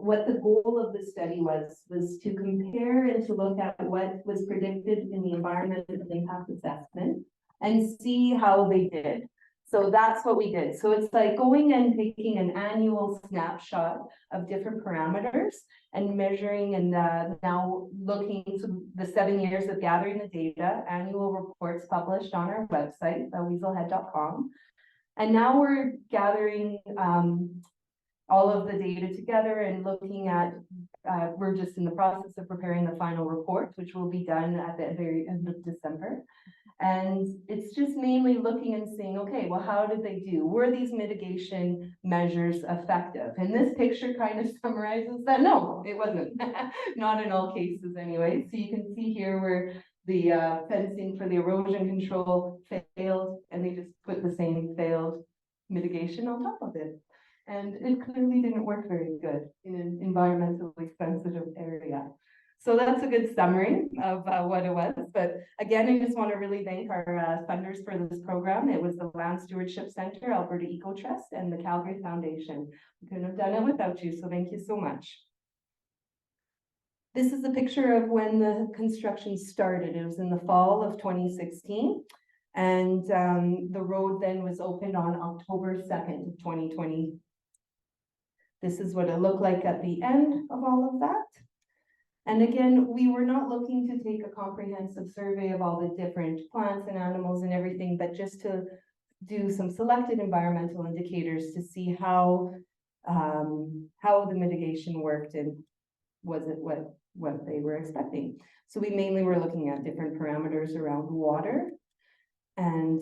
what the goal of the study was to compare and to look at what was predicted in the environmental impact assessment and see how they did. So that's what we did. So it's like going and taking an annual snapshot of different parameters and measuring and now looking to the 7 years of gathering the data, annual reports published on our website, weaselhead.com. And now we're gathering all of the data together and looking at, we're just in the process of preparing the final report, which will be done at the very end of December. And it's just mainly looking and saying, okay, well, how did they do? Were these mitigation measures effective? And this picture kind of summarizes that. No, it wasn't. Not in all cases anyway. So you can see here where the fencing for the erosion control failed, and they just put the same failed mitigation on top of it. And it clearly didn't work very good in an environmentally sensitive area. So that's a good summary of what it was. But again, I just want to really thank our funders for this program. It was the Land Stewardship Center, Alberta Eco Trust, and the Calgary Foundation. We couldn't have done it without you, so thank you so much. This is a picture of when the construction started. It was in the fall of 2016. And the road then was opened on October 2nd of 2020. This is what it looked like at the end of all of that. And again, we were not looking to take a comprehensive survey of all the different plants and animals and everything, but just to do some selected environmental indicators to see how the mitigation worked and was it what they were expecting. So we mainly were looking at different parameters around water. And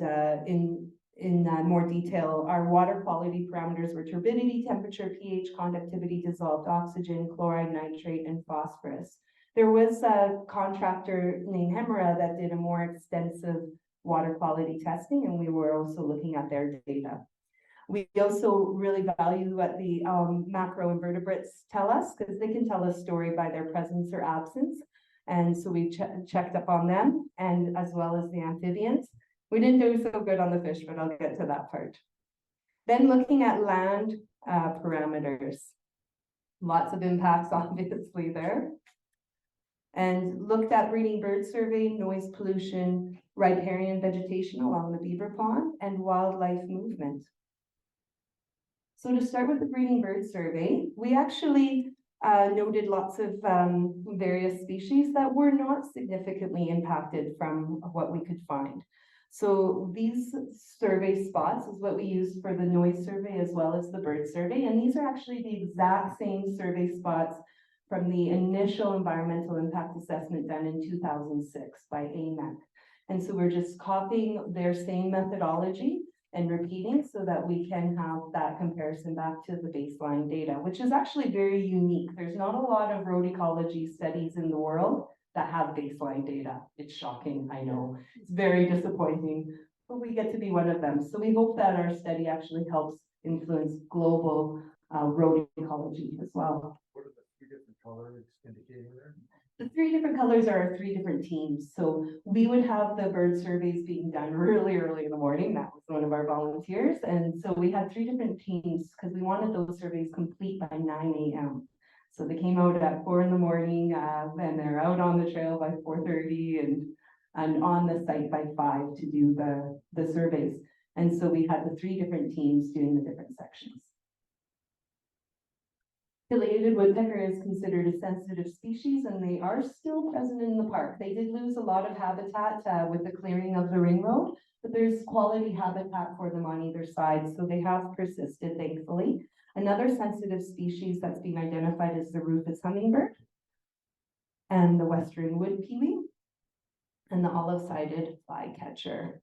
in more detail, our water quality parameters were turbidity, temperature, pH, conductivity, dissolved oxygen, chloride, nitrate, and phosphorus. There was a contractor named Hemera that did a more extensive water quality testing, and we were also looking at their data. We also really value what the macro invertebrates tell us, because they can tell a story by their presence or absence. And so we checked up on them, and as well as the amphibians. We didn't do so good on the fish, but I'll get to that part. Then looking at land parameters, lots of impacts obviously there. And looked at breeding bird survey, noise pollution, riparian vegetation along the beaver pond, and wildlife movement. So to start with the breeding bird survey, we actually noted lots of various species that were not significantly impacted from what we could find. So these survey spots is what we use for the noise survey as well as the bird survey. And these are actually the exact same survey spots from the initial environmental impact assessment done in 2006 by AMEC. And so we're just copying their same methodology and repeating so that we can have that comparison back to the baseline data, which is actually very unique. There's not a lot of road ecology studies in the world that have baseline data. It's shocking, I know. It's very disappointing, but we get to be one of them. So we hope that our study actually helps influence global road ecology as well. What are the three different colors indicating there? The three different colors are our three different teams. So we would have the bird surveys being done really early in the morning. That was one of our volunteers. And so we had three different teams because we wanted those surveys complete by 9 a.m. So they came out at 4 in the morning and they're out on the trail by 4:30 and on the site by 5 to do the surveys. And so we had the three different teams doing the different sections. Pileated woodpecker is considered a sensitive species and they are still present in the park. They did lose a lot of habitat with the clearing of the ring road, but there's quality habitat for them on either side. So they have persisted, thankfully. Another sensitive species that's being identified is the rufous hummingbird and the western wood pewee and the olive-sided flycatcher.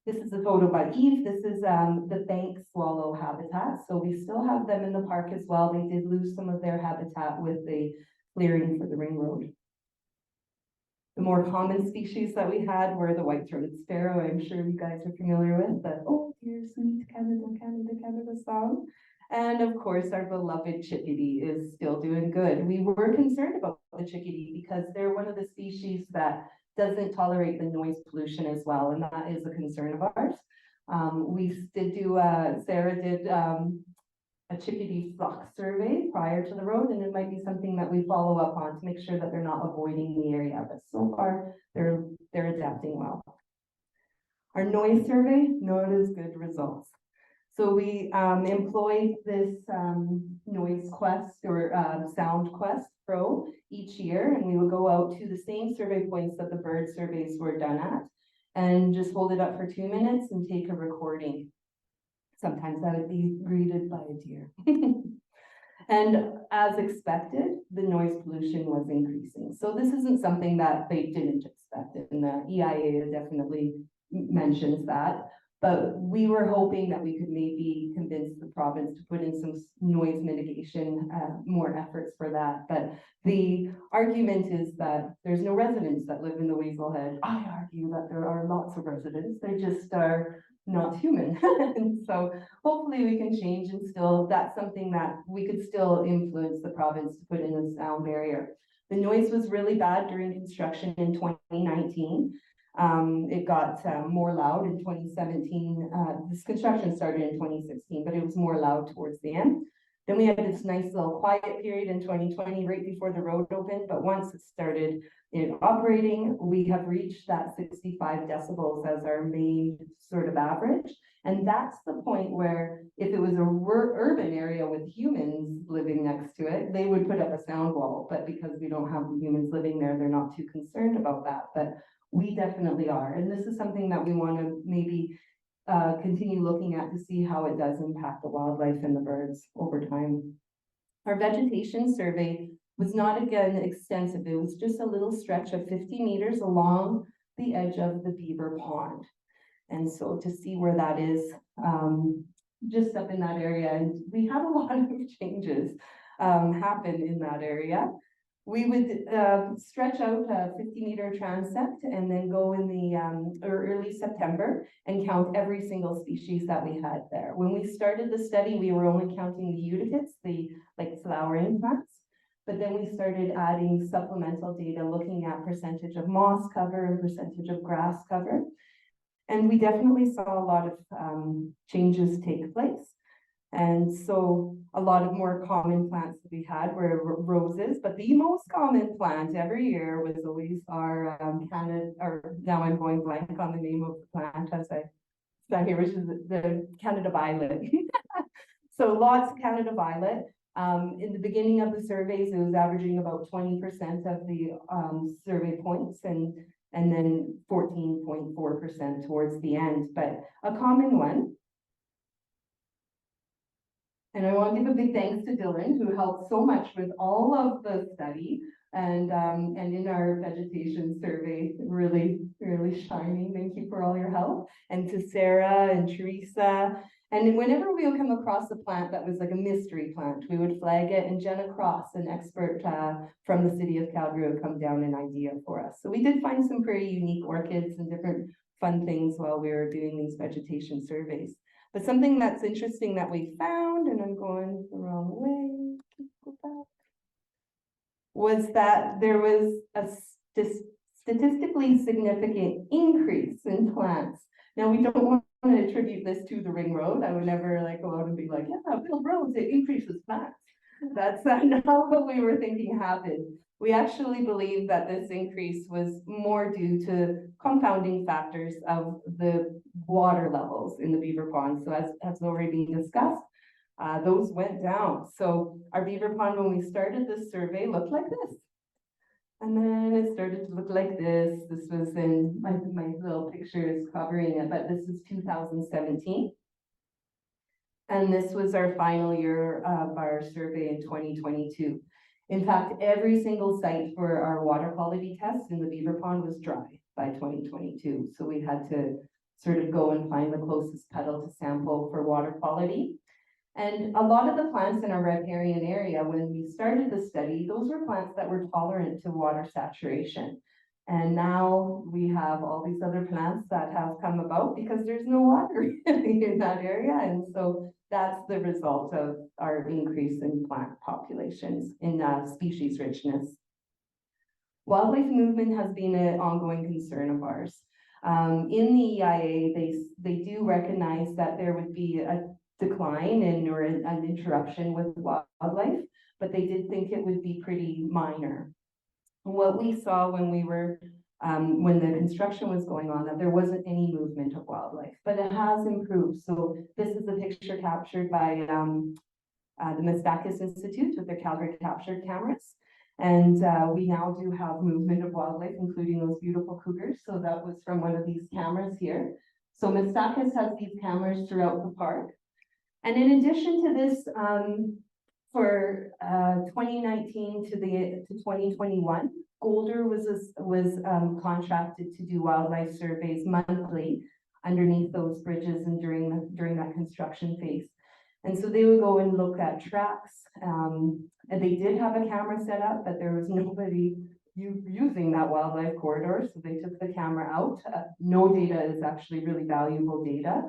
This is a photo by Eve. This is the bank swallow habitat. So we still have them in the park as well. They did lose some of their habitat with the clearing for the ring road. The more common species that we had were the white-throated sparrow. I'm sure you guys are familiar with the "Oh dear sweet Canada, Canada, Canada" song. And of course, our beloved chickadee is still doing good. We were concerned about the chickadee because they're one of the species that doesn't tolerate the noise pollution as well, and that is a concern of ours. We did do, Sarah did a chickadee flock survey prior to the road, and it might be something that we follow up on to make sure that they're not avoiding the area. But so far, they're adapting well. Our noise survey, not as good results. So we employ this Noise Quest or Sound Quest Pro each year, and we would go out to the same survey points that the bird surveys were done at and just hold it up for 2 minutes and take a recording. Sometimes that would be greeted by a deer. And as expected, the noise pollution was increasing. So this isn't something that they didn't expect, and the EIA definitely mentions that. But we were hoping that we could maybe convince the province to put in some noise mitigation, more efforts for that. But the argument is that there's no residents that live in the Weaselhead. I argue that there are lots of residents. They just are not human. And so hopefully we can change, and still that's something that we could still influence the province to put in a sound barrier. The noise was really bad during construction in 2019. It got more loud in 2017. This construction started in 2016, but it was more loud towards the end. Then we had this nice little quiet period in 2020, right before the road opened. But once it started operating, we have reached that 65 decibels as our main sort of average. And that's the point where if it was a urban area with humans living next to it, they would put up a sound wall. But because we don't have humans living there, they're not too concerned about that. But we definitely are. And this is something that we want to maybe continue looking at to see how it does impact the wildlife and the birds over time. Our vegetation survey was not, again, extensive. It was just a little stretch of 50 meters along the edge of the beaver pond. And so to see where that is, just up in that area, and we had a lot of changes happen in that area. We would stretch out a 50-meter transect and then go in the early September and count every single species that we had there. When we started the study, we were only counting the eutychs, the like flowering plants. But then we started adding supplemental data, looking at percentage of moss cover and percentage of grass cover. And we definitely saw a lot of changes take place. And so a lot of more common plants that we had were roses, but the most common plant every year was always our Canada, or now I'm going blank on the name of the plant as I stand here, which is the Canada violet. So lots of Canada violet. In the beginning of the surveys, it was averaging about 20% of the survey points, and then 14.4% towards the end. But a common one. And I want to give a big thanks to Dylan, who helped so much with all of the study and in our vegetation survey, really, really shining. Thank you for all your help. And to Sarah and Teresa. And whenever we would come across a plant that was like a mystery plant, we would flag it, and Jenna Cross, an expert from the city of Calgary, would come down an idea for us. So we did find some pretty unique orchids and different fun things while we were doing these vegetation surveys. But something that's interesting that we found, and I'm going the wrong way, go back, was that there was a statistically significant increase in plants. Now, we don't want to attribute this to the ring road. I would never like go out and be like, yeah, Bill Roads, it increases plants. That's not what we were thinking happened. We actually believe that this increase was more due to compounding factors of the water levels in the beaver pond. So as has already been discussed, those went down. So our beaver pond, when we started this survey, looked like this. And then it started to look like this. This was in my little pictures covering it, but this is 2017. And this was our final year of our survey in 2022. In fact, every single site for our water quality test in the beaver pond was dry by 2022. So we had to sort of go and find the closest puddle to sample for water quality. And a lot of the plants in our riparian area, when we started the study, those were plants that were tolerant to water saturation. And now we have all these other plants that have come about because there's no water in that area. And so that's the result of our increase in plant populations, in species richness. Wildlife movement has been an ongoing concern of ours. In the EIA, they do recognize that there would be a decline or an interruption with wildlife, but they did think it would be pretty minor. What we saw when we were when the construction was going on, that there wasn't any movement of wildlife, but it has improved. So this is a picture captured by the Mistakis Institute with their Calgary captured cameras. And we now do have movement of wildlife, including those beautiful cougars. So that was from one of these cameras here. So Mistakis has these cameras throughout the park. And in addition to this, for 2019 to 2021, Golder was contracted to do wildlife surveys monthly underneath those bridges and during that construction phase. And so they would go and look at tracks. And they did have a camera set up, but there was nobody using that wildlife corridor. So they took the camera out. No data is actually really valuable data.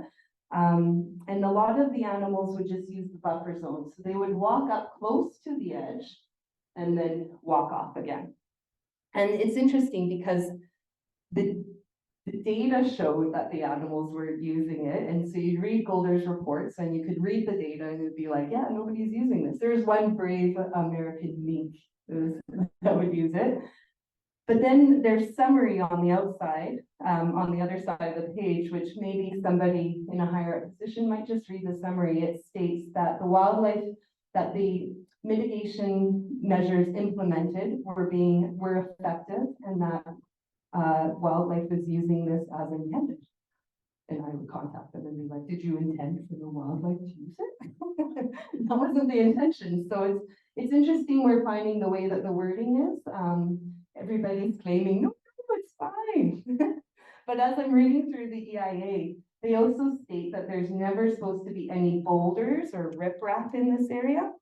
And a lot of the animals would just use the buffer zone. So they would walk up close to the edge and then walk off again. And it's interesting because the data showed that the animals were using it. And so you'd read Golder's reports and you could read the data and it'd be like, yeah, nobody's using this. There's one brave American mink that would use it. But then there's summary on the outside, on the other side of the page, which maybe somebody in a higher position might just read the summary. It states that the wildlife, that the mitigation measures implemented were effective, and that wildlife is using this as intended. And I would contact them and be like, did you intend for the wildlife to use it? That wasn't the intention. So it's interesting we're finding the way that the wording is. Everybody's claiming, no, it's fine. But as I'm reading through the EIA, they also state that there's never supposed to be any boulders or riprap in this area.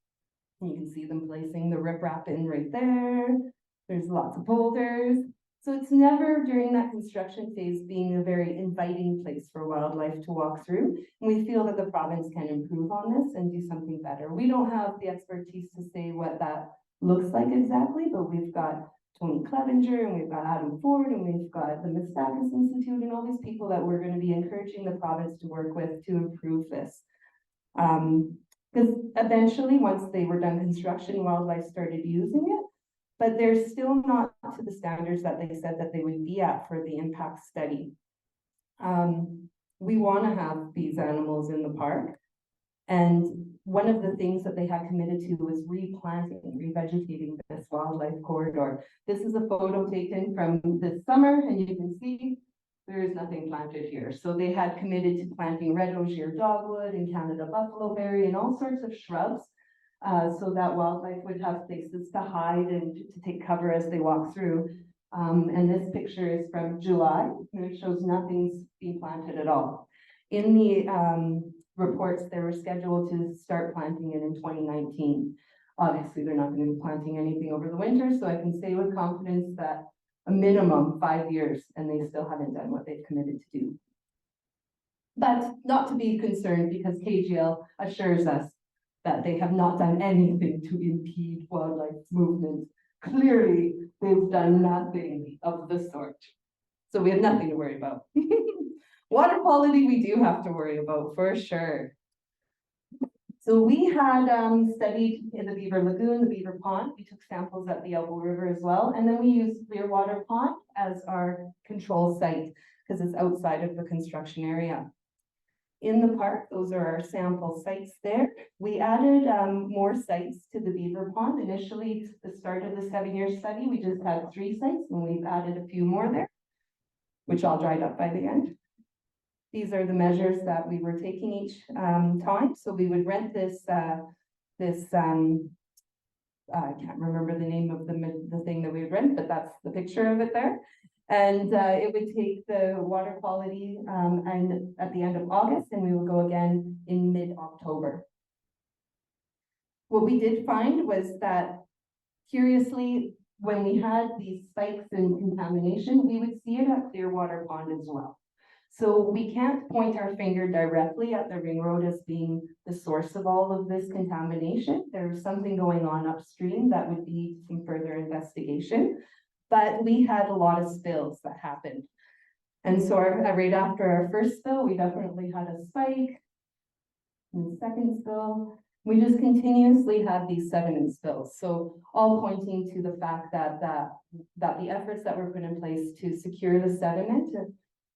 You can see them placing the riprap in right there. There's lots of boulders. So it's never during that construction phase being a very inviting place for wildlife to walk through. And we feel that the province can improve on this and do something better. We don't have the expertise to say what that looks like exactly, but we've got Tony Clevenger and we've got Adam Ford and we've got the Mistakis Institute and all these people that we're going to be encouraging the province to work with to improve this. Because eventually, once they were done construction, wildlife started using it. But they're still not to the standards that they said that they would be at for the impact study. We want to have these animals in the park. And one of the things that they had committed to was replanting, revegetating this wildlife corridor. This is a photo taken from this summer, and you can see there is nothing planted here. So they had committed to planting red osier dogwood and Canada buffalo berry and all sorts of shrubs. So that wildlife would have places to hide and to take cover as they walk through. And this picture is from July, and it shows nothing's being planted at all. In the reports, they were scheduled to start planting it in 2019. Obviously, they're not going to be planting anything over the winter, so I can say with confidence that a minimum 5 years, and they still haven't done what they've committed to do. But not to be concerned, because KGL assures us that they have not done anything to impede wildlife movement. Clearly, they've done nothing of the sort. So we have nothing to worry about. Water quality we do have to worry about for sure. So we had studied in the Beaver Lagoon, the Beaver Pond. We took samples at the Elbow River as well. And then we used Clearwater Pond as our control site because it's outside of the construction area. In the park, those are our sample sites there. We added more sites to the Beaver Pond. Initially, the start of the 7-year study, we just had 3 sites, and we've added a few more there, which all dried up by the end. These are the measures that we were taking each time. So we would rent this, I can't remember the name of the thing that we would rent, but that's the picture of it there. And it would take the water quality and at the end of August, and we would go again in mid-October. What we did find was that, curiously, when we had these spikes in contamination, we would see it at Clearwater Pond as well. So we can't point our finger directly at the ring road as being the source of all of this contamination. There's something going on upstream that would need some further investigation. But we had a lot of spills that happened. And so right after our first spill, we definitely had a spike. and the second spill. We just continuously had these sediment spills. So all pointing to the fact that the efforts that were put in place to secure the sediment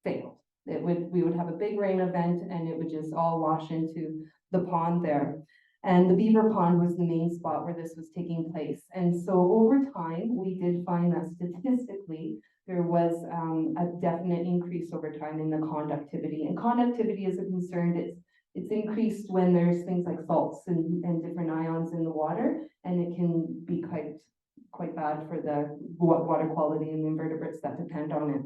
failed. We would have a big rain event and it would just all wash into the pond there. And the beaver pond was the main spot where this was taking place. And so over time, we did find that statistically, there was a definite increase over time in the conductivity. And conductivity is a concern. It's increased when there's things like salts and different ions in the water, and it can be quite bad for the water quality and the invertebrates that depend on it.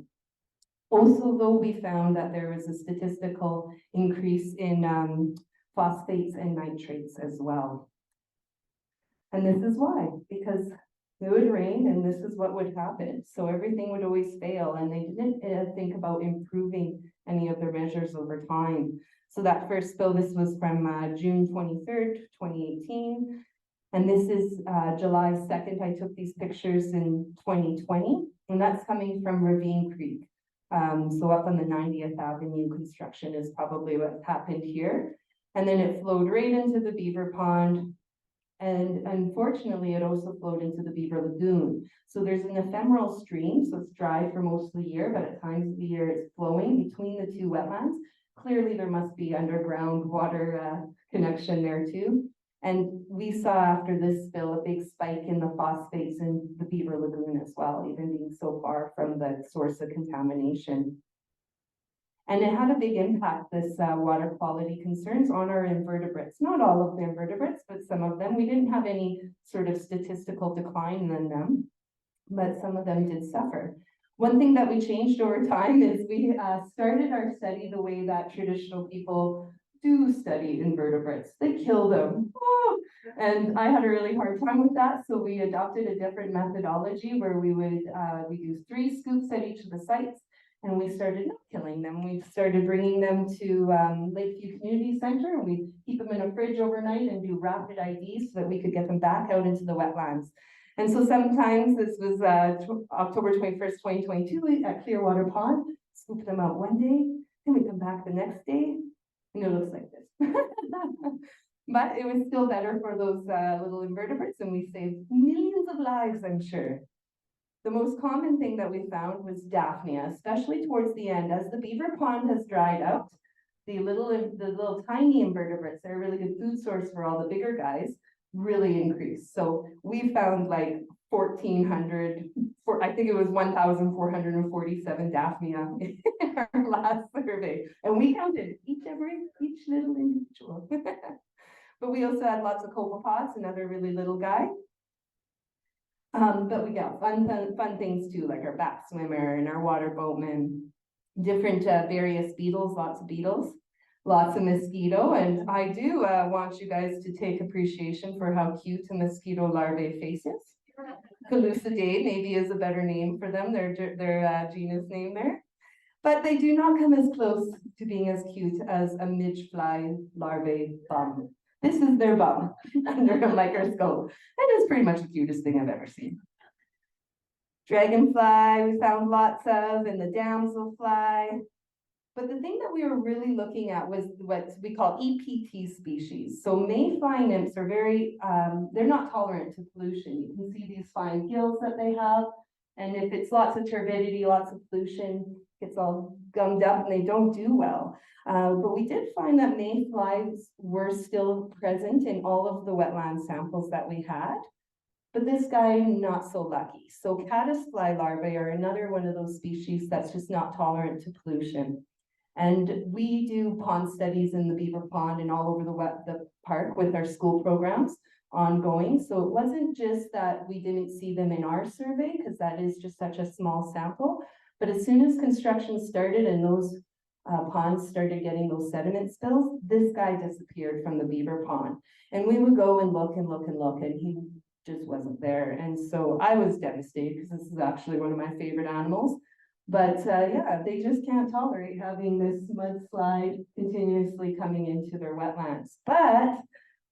Also, though, we found that there was a statistical increase in phosphates and nitrates as well. And this is why, because it would rain and this is what would happen. So everything would always fail, and they didn't think about improving any of their measures over time. So that first spill, this was from June 23rd, 2018. And this is July 2nd. I took these pictures in 2020, and that's coming from Ravine Creek. So up on the 90th Avenue construction is probably what happened here. And then it flowed right into the beaver pond. And unfortunately, it also flowed into the Beaver Lagoon. So there's an ephemeral stream, so it's dry for most of the year, but at times of the year it's flowing between the two wetlands. Clearly, there must be underground water connection there too. And we saw after this spill a big spike in the phosphates in the Beaver Lagoon as well, even being so far from the source of contamination. And it had a big impact, this water quality concerns, on our invertebrates. Not all of the invertebrates, but some of them. We didn't have any sort of statistical decline in them, but some of them did suffer. One thing that we changed over time is we started our study the way that traditional people do study invertebrates. They kill them. Oh! And I had a really hard time with that, so we adopted a different methodology where we do 3 scoops at each of the sites. And we started not killing them. We started bringing them to Lakeview Community Center, and we keep them in a fridge overnight and do rapid IDs so that we could get them back out into the wetlands. And so sometimes this was October 21st, 2022 at Clearwater Pond, scoop them out one day, and we come back the next day, and it looks like this. But it was still better for those little invertebrates, and we saved millions of lives, I'm sure. The most common thing that we found was Daphnia, especially towards the end. As the beaver pond has dried out, the little tiny invertebrates that are a really good food source for all the bigger guys really increased. So we found like 1,400, I think it was 1,447 Daphnia in our last survey. And we counted each little individual. But we also had lots of copepods, another really little guy. But we got fun things too, like our back swimmer and our water boatman, different various beetles, lots of mosquito. And I do want you guys to take appreciation for how cute a mosquito larvae face is. Calucidae maybe is a better name for them, their genus name there. But they do not come as close to being as cute as a midge-fly larvae bum. This is their bum under a microscope. And it's pretty much the cutest thing I've ever seen. Dragonfly, we found lots of, and the damselfly. But the thing that we were really looking at was what we call EPT species. So mayfly nymphs are they're not tolerant to pollution. You can see these fine gills that they have. And if it's lots of turbidity, lots of pollution, it's all gummed up and they don't do well. But we did find that mayflies were still present in all of the wetland samples that we had. But this guy, not so lucky. So caddisfly larvae are another one of those species that's just not tolerant to pollution. And we do pond studies in the beaver pond and all over the park with our school programs ongoing. So it wasn't just that we didn't see them in our survey, because that is just such a small sample. But as soon as construction started and those ponds started getting those sediment spills, this guy disappeared from the beaver pond. And we would go and look and look and look, and he just wasn't there. And so I was devastated, because this is actually one of my favorite animals. But yeah, they just can't tolerate having this mudslide continuously coming into their wetlands. But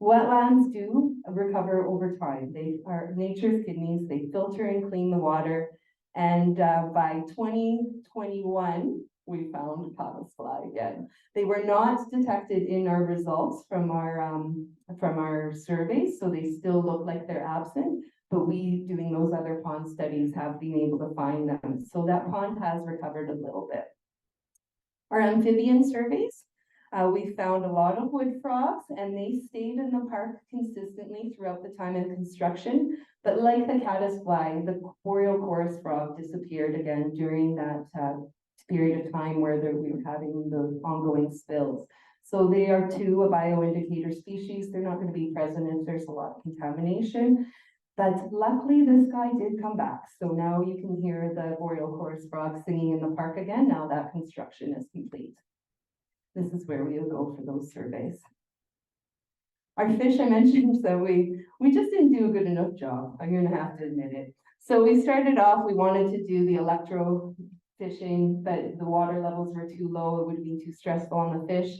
wetlands do recover over time. They are nature's kidneys. They filter and clean the water. And by 2021, we found caddisfly again. They were not detected in our results from our surveys, so they still look like they're absent. But we, doing those other pond studies, have been able to find them. So that pond has recovered a little bit. Our amphibian surveys, we found a lot of wood frogs, and they stayed in the park consistently throughout the time of construction. But like the caddisfly, the boreal chorus frog disappeared again during that period of time where we were having the ongoing spills. So they are too a bioindicator species. They're not going to be present if there's a lot of contamination. But luckily this guy did come back. So now you can hear the boreal chorus frog singing in the park again, now that construction is complete. This is where we will go for those surveys. Our fish, I mentioned, so we just didn't do a good enough job. I'm gonna have to admit it. So we started off, we wanted to do the electro fishing, but the water levels were too low. It would be too stressful on the fish.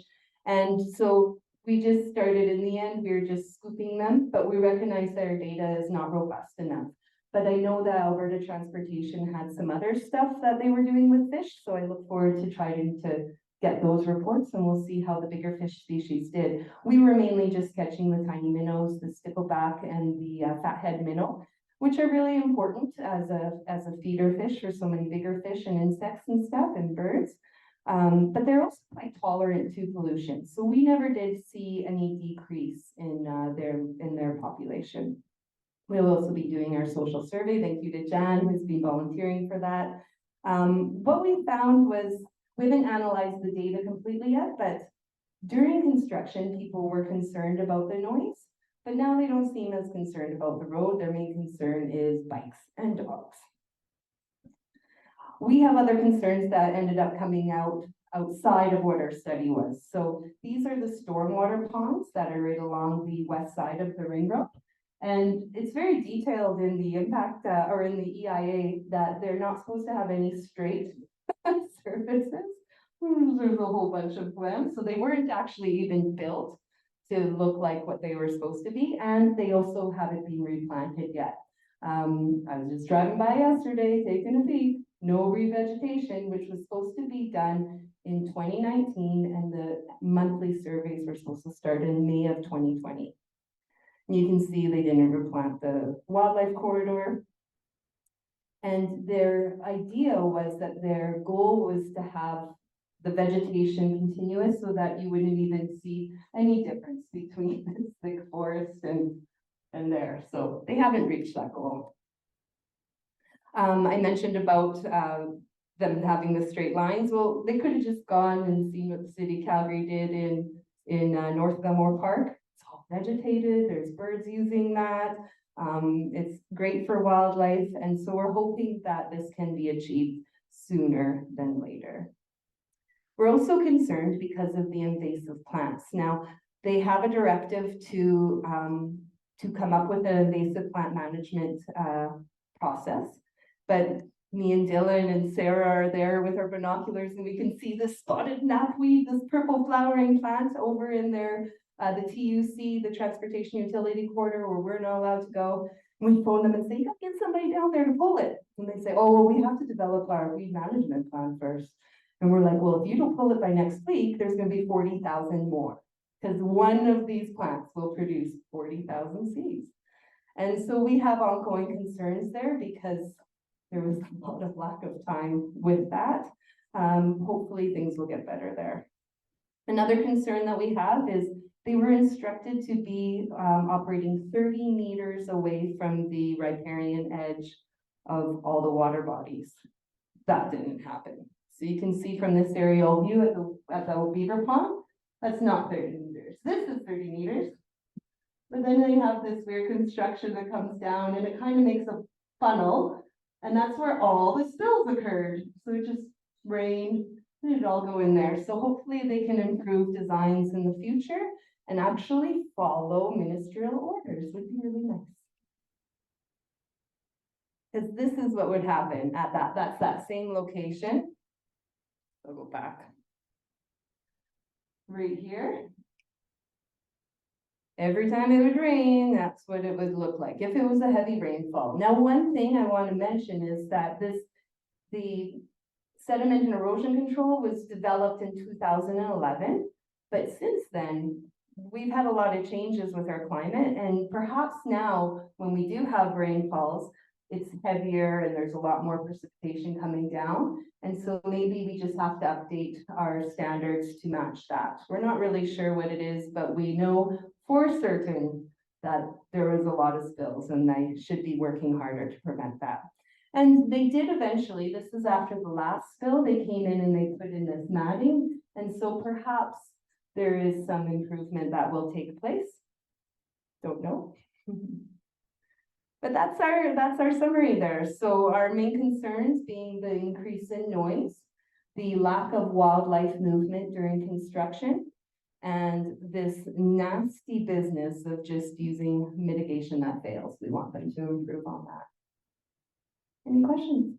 And so we just started, in the end, we were just scooping them, but we recognized that our data is not robust enough. But I know that Alberta Transportation had some other stuff that they were doing with fish, so I look forward to trying to get those reports, and we'll see how the bigger fish species did. We were mainly just catching the tiny minnows, the stickleback, and the fathead minnow, which are really important as a feeder fish for so many bigger fish and insects and stuff and birds. But they're also quite tolerant to pollution. So we never did see any decrease in their population. We'll also be doing our social survey. Thank you to Jan, who's been volunteering for that. What we found was, we haven't analyzed the data completely yet, but during construction, people were concerned about the noise, but now they don't seem as concerned about the road. Their main concern is bikes and dogs. We have other concerns that ended up coming out outside of what our study was. So these are the stormwater ponds that are right along the west side of the ring road. And it's very detailed in the impact or in the EIA that they're not supposed to have any straight surfaces. There's a whole bunch of them. So they weren't actually even built to look like what they were supposed to be. And they also haven't been replanted yet. I was just driving by yesterday, taking a peek. No revegetation, which was supposed to be done in 2019, and the monthly surveys were supposed to start in May of 2020. You can see they didn't replant the wildlife corridor. And their idea was that their goal was to have the vegetation continuous so that you wouldn't even see any difference between this thick forest and there. So they haven't reached that goal. I mentioned about them having the straight lines. Well, they could have just gone and seen what the city of Calgary did in North Gilmore Park. It's all vegetated. There's birds using that. It's great for wildlife, and so we're hoping that this can be achieved sooner than later. We're also concerned because of the invasive plants. Now, they have a directive to come up with an invasive plant management process, but me and Dylan and Sarah are there with our binoculars, and we can see this spotted knapweed, this purple flowering plant over in there. The TUC, the Transportation Utility Corridor, where we're not allowed to go. And we phone them and say, you gotta get somebody down there to pull it. And they say, oh, well, we have to develop our weed management plan first. And we're like, well, if you don't pull it by next week, there's gonna be 40,000 more. Because one of these plants will produce 40,000 seeds. And so we have ongoing concerns there because there was a lot of lack of time with that. Hopefully things will get better there. Another concern that we have is they were instructed to be operating 30 meters away from the riparian edge of all the water bodies. That didn't happen. So you can see from this aerial view at the beaver pond, that's not 30 meters. This is 30 meters. But then they have this weird construction that comes down and it kind of makes a funnel. And that's where all the spills occurred. So it just rained, and it'd all go in there. So hopefully they can improve designs in the future and actually follow ministerial orders. Would be really nice. Because this is what would happen at that's that same location. I'll go back. Right here. Every time it would rain, that's what it would look like if it was a heavy rainfall. Now, one thing I want to mention is that the sediment and erosion control was developed in 2011, but since then, we've had a lot of changes with our climate, and perhaps now, when we do have rainfalls, it's heavier and there's a lot more precipitation coming down. And so maybe we just have to update our standards to match that. We're not really sure what it is, but we know for certain that there is a lot of spills and they should be working harder to prevent that. And they did eventually, this is after the last spill, they came in and they put in this matting. And so perhaps there is some improvement that will take place. Don't know. But that's our summary there. So our main concerns being the increase in noise, the lack of wildlife movement during construction, and this nasty business of just using mitigation that fails. We want them to improve on that. Any questions?